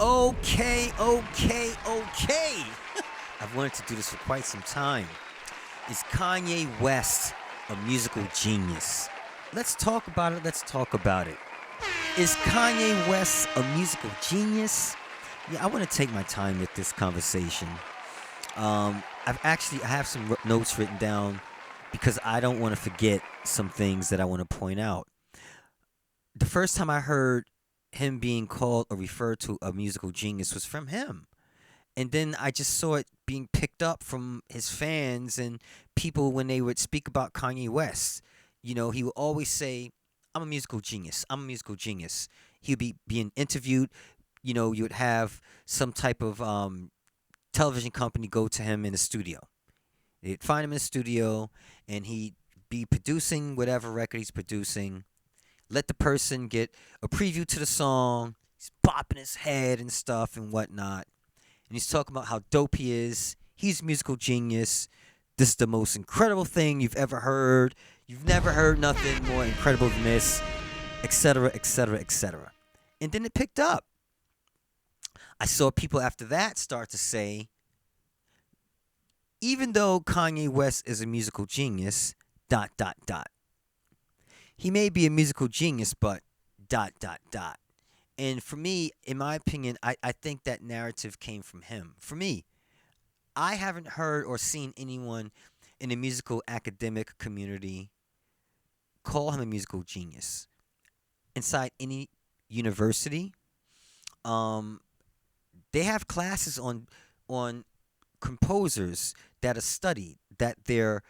Okay. I've wanted to do this for quite some time. Is Kanye West a musical genius? Let's talk about it. Is Kanye West a musical genius? Yeah, I want to take my time with this conversation. I have some notes written down because I don't want to forget some things that I want to point out. The first time I heard him being called or referred to a musical genius was from him. And then I just saw it being picked up from his fans and people when they would speak about Kanye West. You know, he would always say, I'm a musical genius. He'd be being interviewed. You know, you would have some type of television company go to him in the studio. They'd find him in the studio and he'd be producing whatever record he's producing. Let the person get a preview to the song. He's bopping his head and stuff and whatnot. And he's talking about how dope he is. He's a musical genius. This is the most incredible thing you've ever heard. You've never heard nothing more incredible than this, etc., etc., etc. And then it picked up. I saw people after that start to say, even though Kanye West is a musical genius, ... He may be a musical genius, but ... And for me, in my opinion, I think that narrative came from him. For me, I haven't heard or seen anyone in the musical academic community call him a musical genius. Inside any university, they have classes on composers that are studied, that their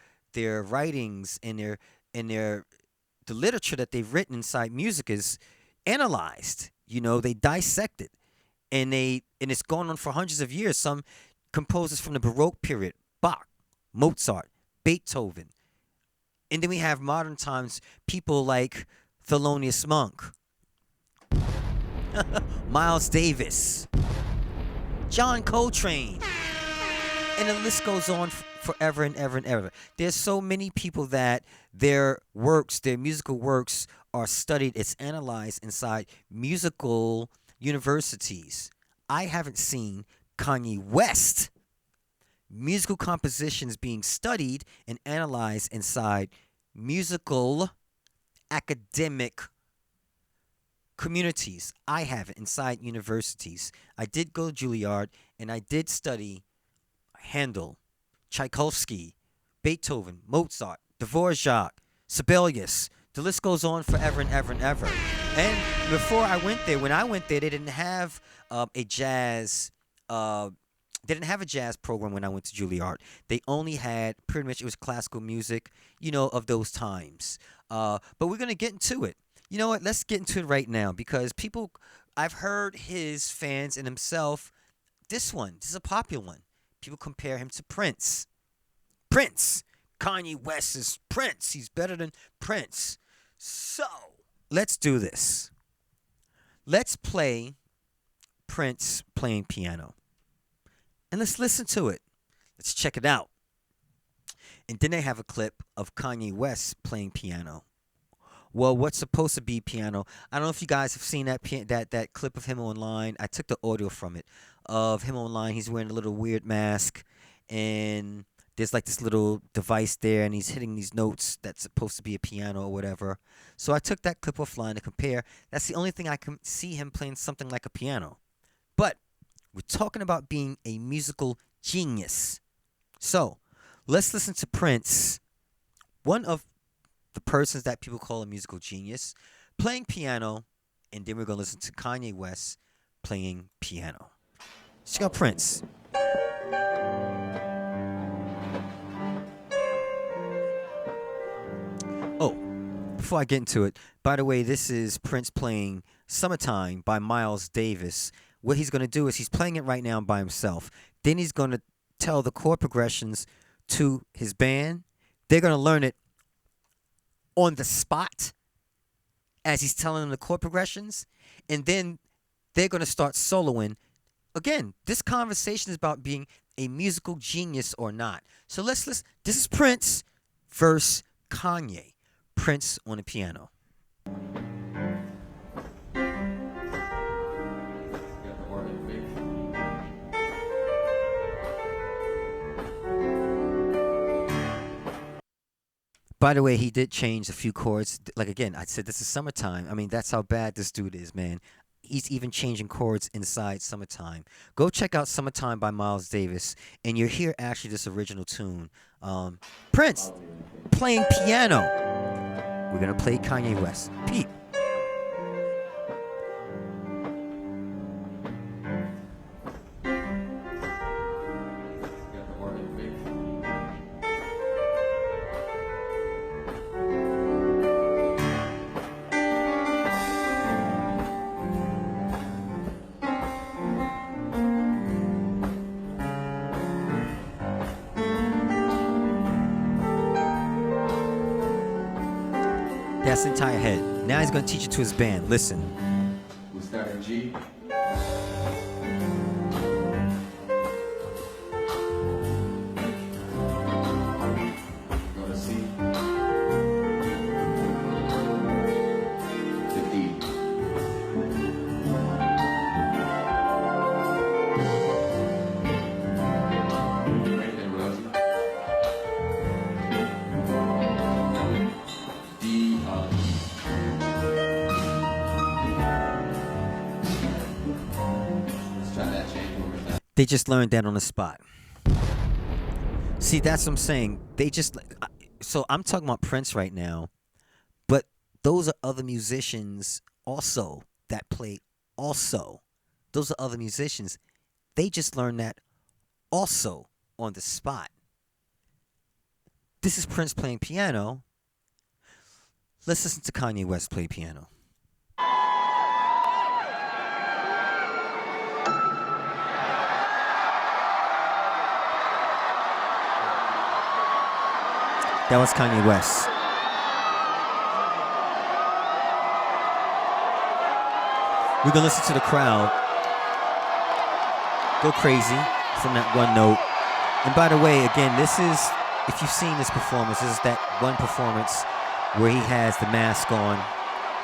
writings and the literature that they've written inside music is analyzed. You know, they dissect it, and it's gone on for hundreds of years. Some composers from the Baroque period, Bach, Mozart, Beethoven, and then we have modern times people like Thelonious Monk, Miles Davis, John Coltrane, and the list goes on forever and ever and ever. There's so many people that their musical works are studied, it's analyzed inside musical universities. I haven't seen Kanye West musical compositions being studied and analyzed inside musical academic communities. I haven't inside universities. I did go to Juilliard and I did study Handel, Tchaikovsky, Beethoven, Mozart, Dvorak, Sibelius. The list goes on forever and ever and ever. And before I went there, when I went there, they didn't have a jazz. They didn't have a jazz program when I went to Juilliard. They only had pretty much it was classical music, you know, of those times. But we're gonna get into it. You know what? Let's get into it right now because I've heard his fans and himself. This is a popular one. People compare him to Prince. Kanye West is Prince. He's better than Prince. So, let's do this. Let's play Prince playing piano. And let's listen to it. Let's check it out. And then they have a clip of Kanye West playing piano. Well, what's supposed to be piano? I don't know if you guys have seen that clip of him online. I took the audio from it of him online. He's wearing a little weird mask and there's like this little device there and he's hitting these notes that's supposed to be a piano or whatever. So I took that clip offline to compare. That's the only thing I can see him playing something like a piano. But we're talking about being a musical genius. So let's listen to Prince, one of the persons that people call a musical genius, playing piano, and then we're going to listen to Kanye West playing piano. Check out Prince. Oh, before I get into it, by the way, this is Prince playing Summertime by Miles Davis. What he's going to do is he's playing it right now by himself. Then he's going to tell the chord progressions to his band. They're going to learn it on the spot as he's telling them the chord progressions. And then they're going to start soloing. Again, this conversation is about being a musical genius or not. So let's listen. This is Prince versus Kanye. Prince on the piano. By the way, he did change a few chords. Like again, I said this is summertime. I mean, that's how bad this dude is, man. He's even changing chords inside Summertime. Go check out Summertime by Miles Davis, and you'll hear actually this original tune. Prince playing piano. We're gonna play Kanye West. Pete. That's the entire head. Now he's going to teach it to his band. Listen. We start in G. Go to C. To D. Right there, Rosie. D. Let's try that change one more time. They just learned that on the spot. See, that's what I'm saying. They just. So I'm talking about Prince right now, but those are other musicians also that play also. Those are other musicians. They just learned that also on the spot. This is Prince playing piano. Let's listen to Kanye West play piano. That was Kanye West. We're going to listen to the crowd go crazy from that one note. And by the way, again, this is, if you've seen this performance, this is that one performance where he has the mask on.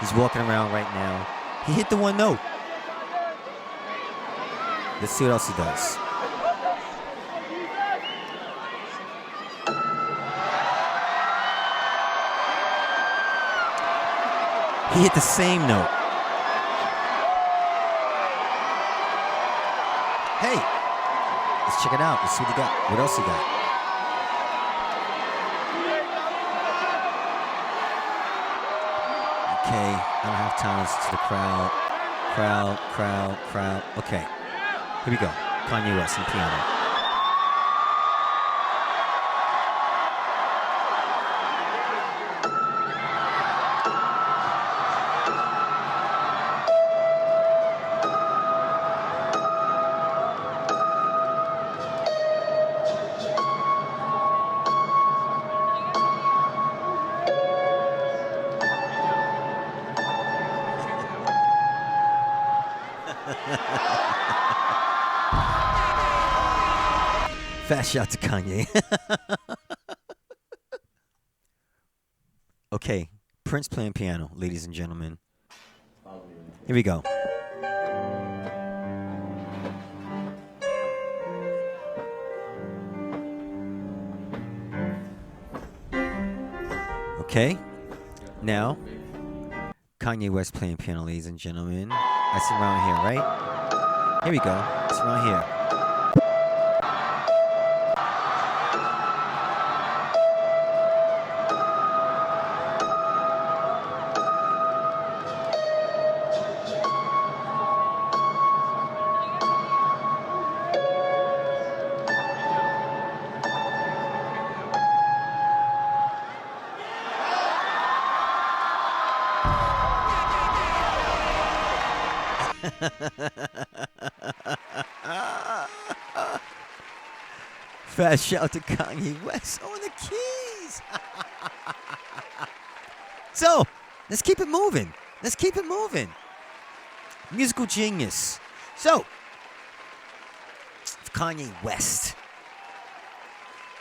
He's walking around right now. He hit the one note. Let's see what else he does. He hit the same note. Hey, let's check it out. Let's see what he got. What else he got? Okay, I don't have time to listen to the crowd. Crowd. Okay, here we go. Kanye West and piano. Fast shout to Kanye. Okay, Prince playing piano, ladies and gentlemen. Here we go. Okay, now Kanye West playing piano, ladies and gentlemen. That's around here, right? Here we go. It's around here. Fast shout to Kanye West on the keys. So, let's keep it moving. Musical genius. So, if Kanye West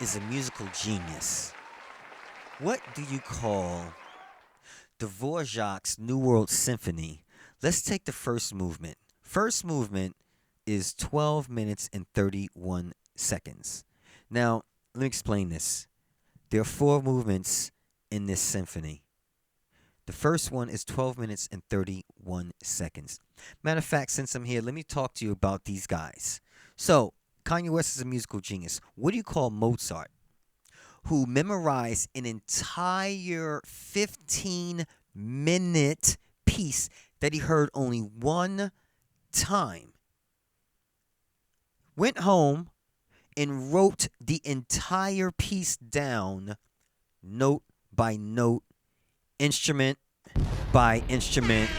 is a musical genius, what do you call Dvorak's New World Symphony? Let's take the first movement. First movement is 12 minutes and 31 seconds. Now, let me explain this. There are 4 movements in this symphony. The first one is 12 minutes and 31 seconds. Matter of fact, since I'm here, let me talk to you about these guys. So, Kanye West is a musical genius. What do you call Mozart, who memorized an entire 15-minute piece that he heard only one time? Went home and wrote the entire piece down, note by note, instrument by instrument,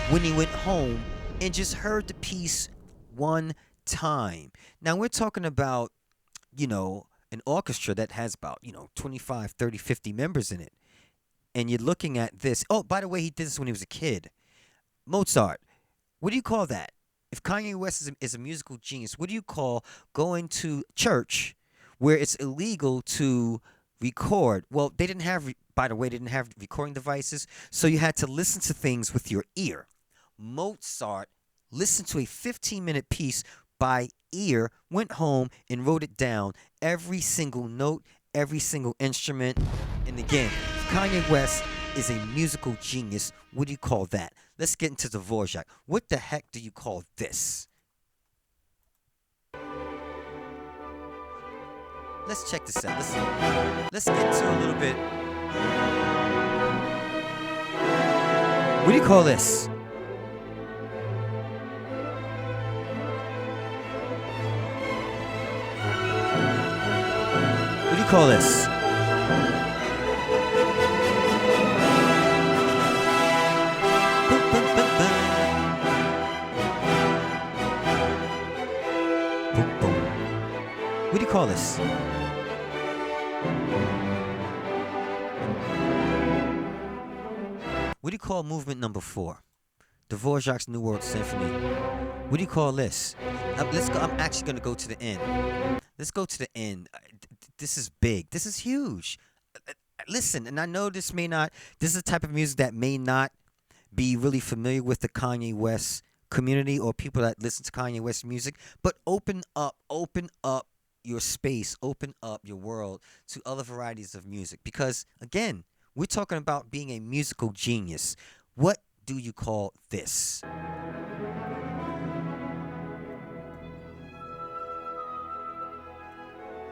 when he went home and just heard the piece one time. Now we're talking about, an orchestra that has about, 25, 30, 50 members in it. And you're looking at this. Oh, by the way, he did this when he was a kid. Mozart. What do you call that? If Kanye West is a musical genius, what do you call going to church where it's illegal to record? Well, they didn't have, by the way, they didn't have recording devices, so you had to listen to things with your ear. Mozart listened to a 15-minute piece by ear, went home and wrote it down, every single note, every single instrument. And again, if Kanye West is a musical genius, what do you call that? Let's get into Dvorak. What the heck do you call this? Let's check this out. Let's get to a little bit. What do you call this? What do you call this? What do you call this? What do you call movement number 4? Dvorak's New World Symphony. What do you call this? Let's go. I'm actually going to go to the end. Let's go to the end. This is big. This is huge. Listen, and I know this is the type of music that may not be really familiar with the Kanye West community or people that listen to Kanye West music, but open up your space, open up your world to other varieties of music. Because, again, we're talking about being a musical genius. What do you call this?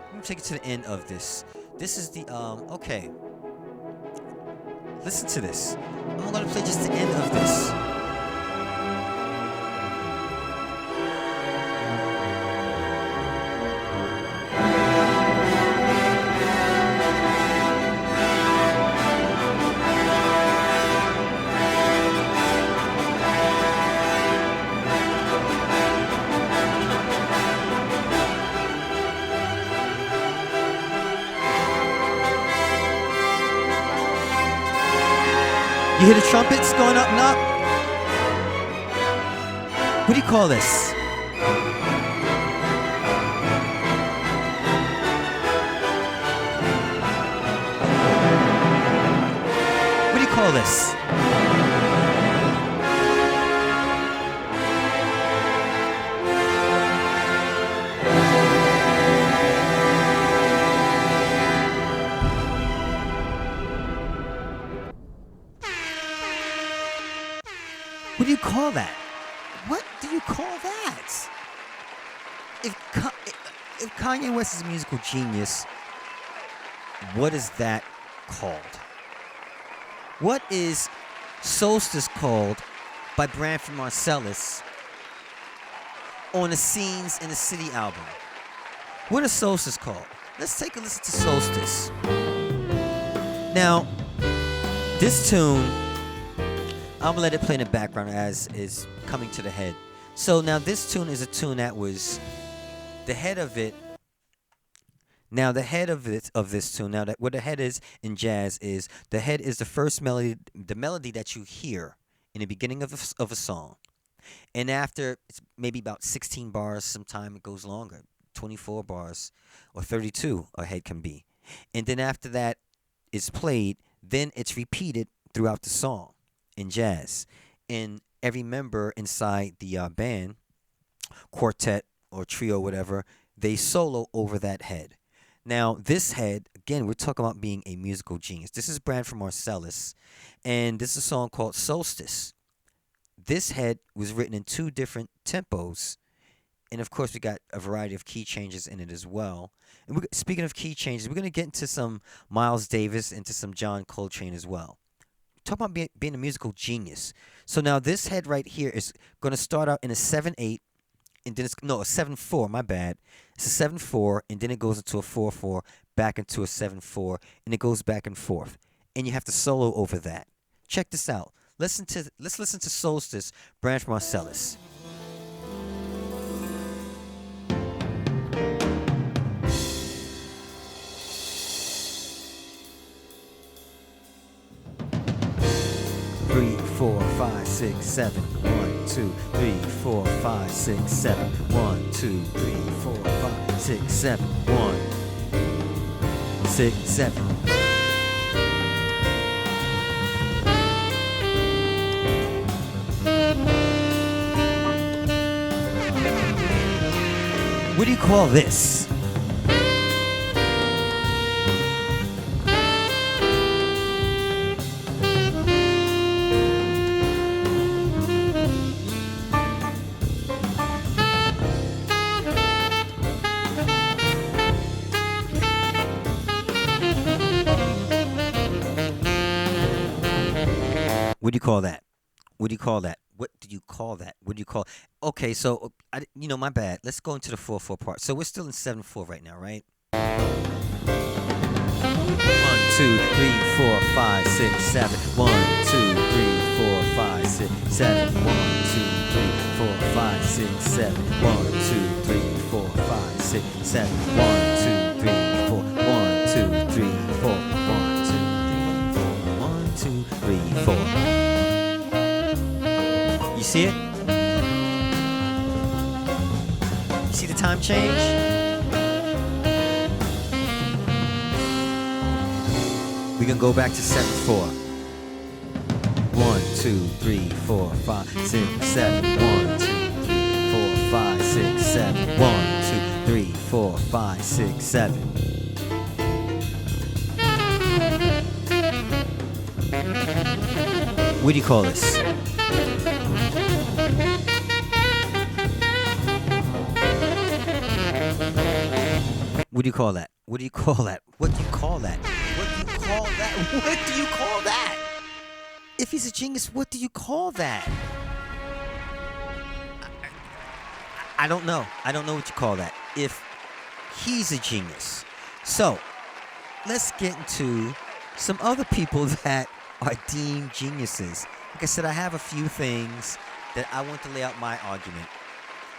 Let me take it to the end of this. This is the, okay. Listen to this. I'm going to play just the end of this. You hear the trumpets going up and up? What do you call this? What do you call this? What do you call that? What do you call that? If Kanye West is a musical genius, what is that called? What is Solstice called by Branford Marsalis on the Scenes in the City album? What is Solstice called? Let's take a listen to Solstice. Now, this tune, I'm gonna let it play in the background as is coming to the head. So now this tune is a tune that was the head of it. Now the head of this tune. Now that what the head is in jazz is the head is the first melody, the melody that you hear in the beginning of a song, and after it's maybe about 16 bars. Sometime it goes longer, 24 bars or 32. A head can be, and then after that is played, then it's repeated throughout the song. In jazz, and every member inside the band, quartet or trio, whatever, they solo over that head. Now, this head, again, we're talking about being a musical genius. This is Brand from Marcellus, and this is a song called Solstice. This head was written in two different tempos, and of course, we got a variety of key changes in it as well. And speaking of key changes, we're going to get into some Miles Davis, into some John Coltrane as well. Talk about being a musical genius. So now this head right here is going to start out in a 7/8, and then a 7/4. My bad. It's a 7/4, and then it goes into a 4/4, back into a 7/4, and it goes back and forth. And you have to solo over that. Check this out. Let's listen to Solstice, Branch Marcellus. Three, 4, 5, 6, 7. 1, 2, 3, 4, 5, 6, 7. 1, 2, 3, 4, 5, 6, 7. 1, 6, 7. What do you call this? What do you call that? What do you call that? What do you call that? What do you call? Okay, so my bad. Let's go into the 4/4 part. So we're still in 7/4 right now, right? 1, 2, 3, 4, 5, 6, 7. 1, 2, 3, 4, 5, 6, 7. 1, 2, 3, 4, 5, 6, 7. 1, 2, 3, 4, 5, 6, 7. 1, 2, 3, 4. 1, 2, 3, 4. 1, 2, 3, 4. You see it? You see the time change? We can go back to 7/4. 1, 2, 3, 4, 5, 6, 7. 1, 2, 3, 4, 5, 6, 7. 1, 2, 3, 4, 5, 6, 7. What do you call this? What do you call that? What do you call that? What do you call that? What do you call that? What do you call that? If he's a genius, what do you call that? I don't know. I don't know what you call that. If he's a genius. So, let's get into some other people that are deemed geniuses. Like I said, I have a few things that I want to lay out my argument.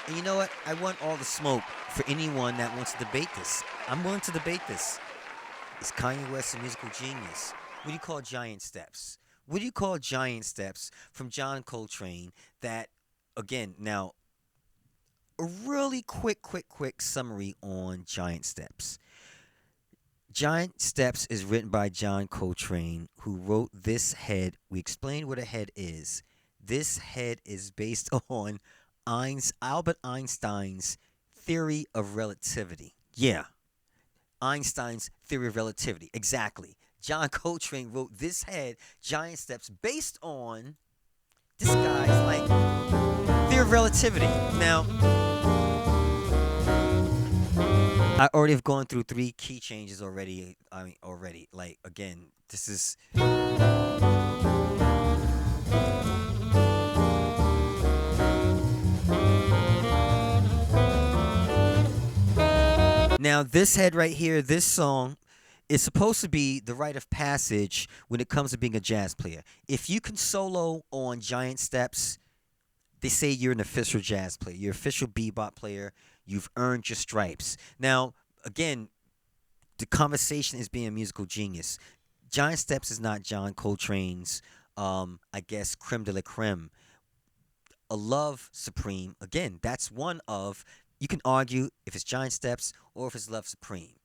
And you know what? I want all the smoke for anyone that wants to debate this. I'm willing to debate this. Is Kanye West a musical genius? What do you call giant steps? What do you call giant steps from John Coltrane that, again, now, a really quick summary on giant steps. Giant Steps is written by John Coltrane, who wrote this head. We explained what a head is. This head is based on Albert Einstein's theory of relativity. Yeah, Einstein's theory of relativity. Exactly. John Coltrane wrote this head, Giant Steps, based on this guy's theory of relativity. Now, I already have gone through 3 key changes already. Again, this is... Now, this head right here, this song, is supposed to be the rite of passage when it comes to being a jazz player. If you can solo on Giant Steps, they say you're an official jazz player. You're an official bebop player. You've earned your stripes. Now, again, the conversation is being a musical genius. Giant Steps is not John Coltrane's, creme de la creme. A Love Supreme, again, that's one of... You can argue if it's Giant Steps or if it's Love Supreme.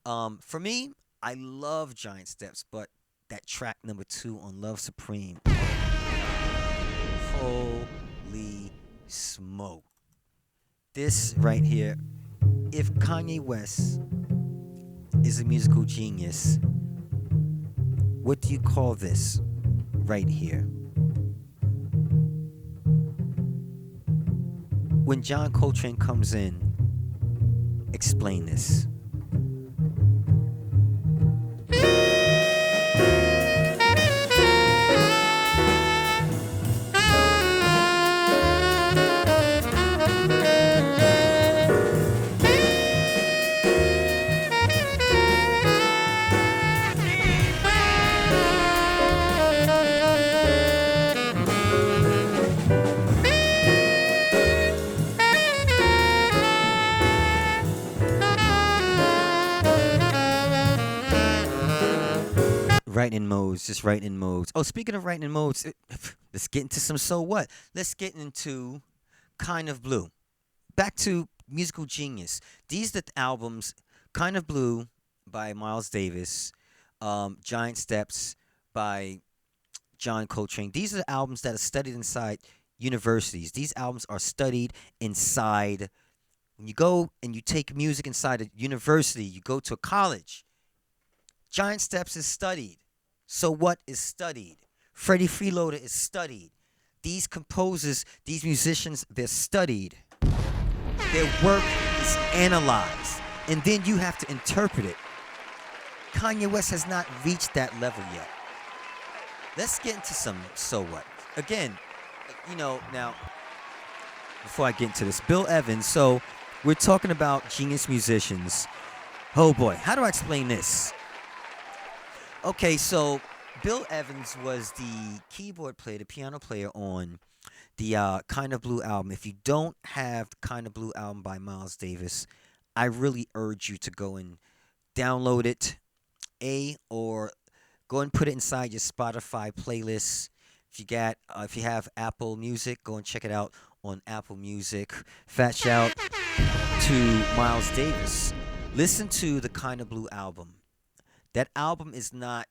For me, I love Giant Steps, but that track number 2 on Love Supreme, holy smoke. This right here, if Kanye West is a musical genius, what do you call this right here? When John Coltrane comes in, explain this. Writing in modes, just writing in modes. Oh, speaking of writing in modes, let's get into some so what. Let's get into Kind of Blue. Back to musical genius. These are the albums: Kind of Blue by Miles Davis, Giant Steps by John Coltrane. These are the albums that are studied inside universities. These albums are studied inside. When you go and you take music inside a university, you go to a college. Giant Steps is studied. So What is studied. Freddie Freeloader is studied. These composers, these musicians, they're studied. Their work is analyzed. And then you have to interpret it. Kanye West has not reached that level yet. Let's get into some so what. Again, now, before I get into this, Bill Evans. So we're talking about genius musicians. Oh boy, how do I explain this? Okay, so Bill Evans was the keyboard player, the piano player on the Kind of Blue album. If you don't have the Kind of Blue album by Miles Davis, I really urge you to go and download it, or go and put it inside your Spotify playlist. If you have Apple Music, go and check it out on Apple Music. Fat shout to Miles Davis. Listen to the Kind of Blue album. That album is not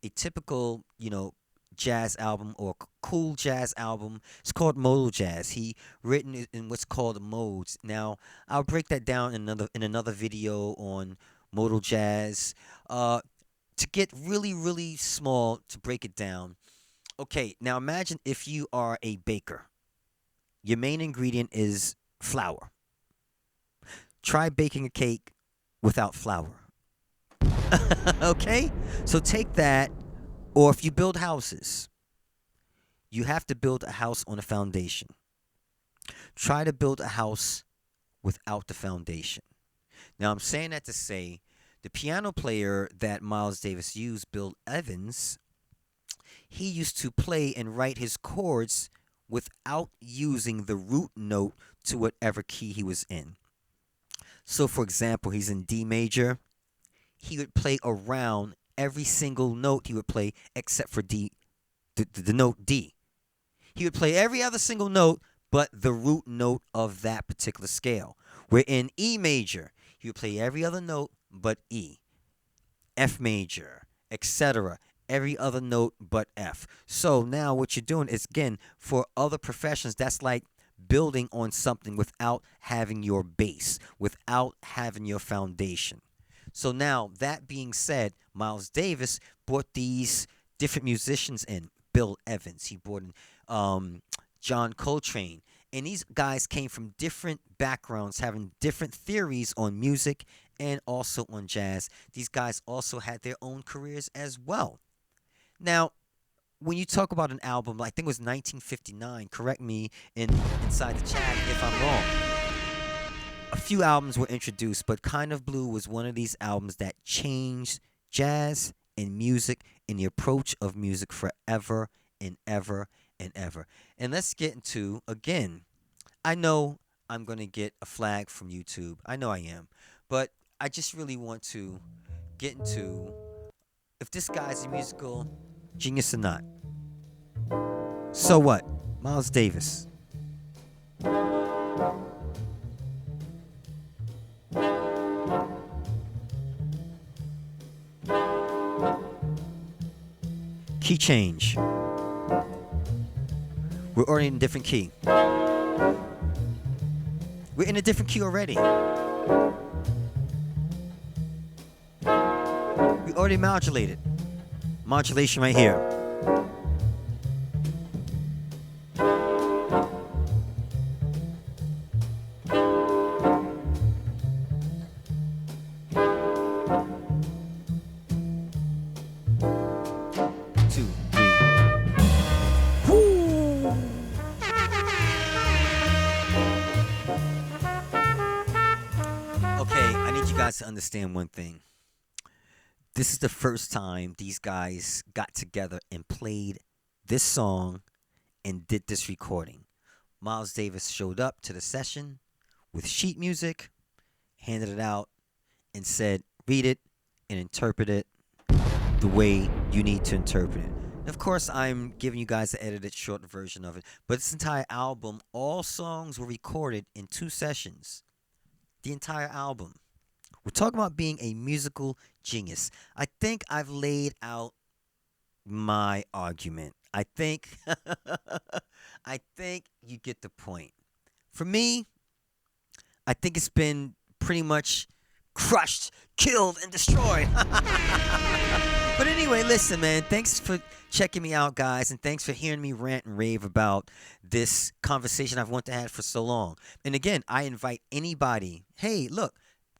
a typical, jazz album or cool jazz album. It's called modal jazz. He written it in what's called modes. Now, I'll break that down in another video on modal jazz. To get really, really small, to break it down. Okay, now imagine if you are a baker. Your main ingredient is flour. Try baking a cake without flour. Okay? So take that, or if you build houses, you have to build a house on a foundation. Try to build a house without the foundation. Now, I'm saying that to say the piano player that Miles Davis used, Bill Evans, he used to play and write his chords without using the root note to whatever key he was in. So, for example, he's in D major. He would play around every single note he would play except for D, the note D. He would play every other single note but the root note of that particular scale. Where in E major, he would play every other note but E. F major, etc. Every other note but F. So now what you're doing is, again, for other professions, that's like building on something without having your base, without having your foundation. So now, that being said, Miles Davis brought these different musicians in. Bill Evans, he brought in John Coltrane. And these guys came from different backgrounds, having different theories on music and also on jazz. These guys also had their own careers as well. Now, when you talk about an album, I think it was 1959, correct me inside the chat if I'm wrong. A few albums were introduced, but Kind of Blue was one of these albums that changed jazz and music and the approach of music forever and ever and ever. And let's get into, again, I know I'm going to get a flag from YouTube. I know I am. But I just really want to get into if this guy's a musical genius or not. So what? Miles Davis. Key change. We're already in a different key. We're in a different key already. already modulated. Modulation right here. Two, three. Woo! Okay, I need you guys to understand one thing. This is the first time these guys got together and played this song and did this recording. Miles Davis showed up to the session with sheet music, handed it out, and said, read it and interpret it the way you need to interpret it. And of course, I'm giving you guys the edited short version of it. But this entire album, all songs were recorded in 2 sessions. The entire album. We're talking about being a musical genius. I think I've laid out my argument. I think you get the point. For me, I think it's been pretty much crushed, killed, and destroyed. But anyway, listen, man. Thanks for checking me out, guys, and thanks for hearing me rant and rave about this conversation I've wanted to have for so long. And again, I invite anybody. Hey, look.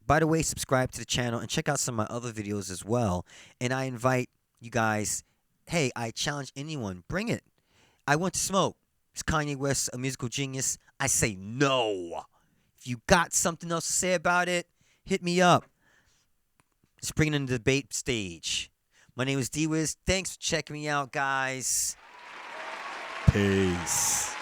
By the way, subscribe to the channel and check out some of my other videos as well. And I invite you guys. Hey, I challenge anyone. Bring it. I want to smoke. Is Kanye West a musical genius? I say no. If you got something else to say about it, hit me up. Let's bring it into the debate stage. My name is D-Wiz. Thanks for checking me out, guys. Peace.